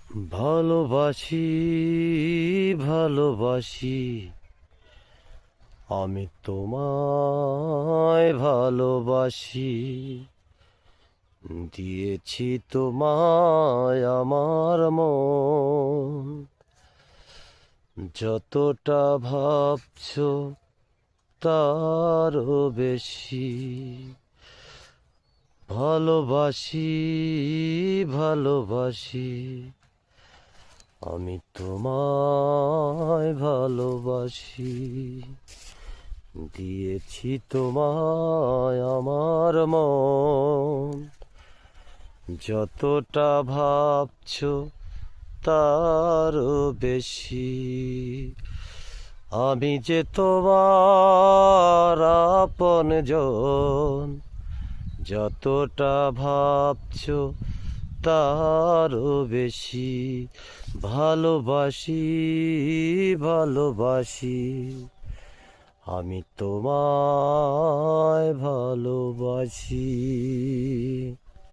ভালোবাসি ভালোবাসি আমি তোমায় ভালোবাসি, দিয়েছি তোমায় আমার মন। যতটা ভাবছো তারও বেশি ভালোবাসি ভালোবাসি আমি তোমায় ভালোবাসি, দিয়েছি তোমায় আমার মন। যতটা ভাবছো তারও বেশি আমি যে তোমার আপনজন। যতটা ভাবছো তারও বেশি ভালোবাসি ভালোবাসি আমি তোমায় ভালোবাসি।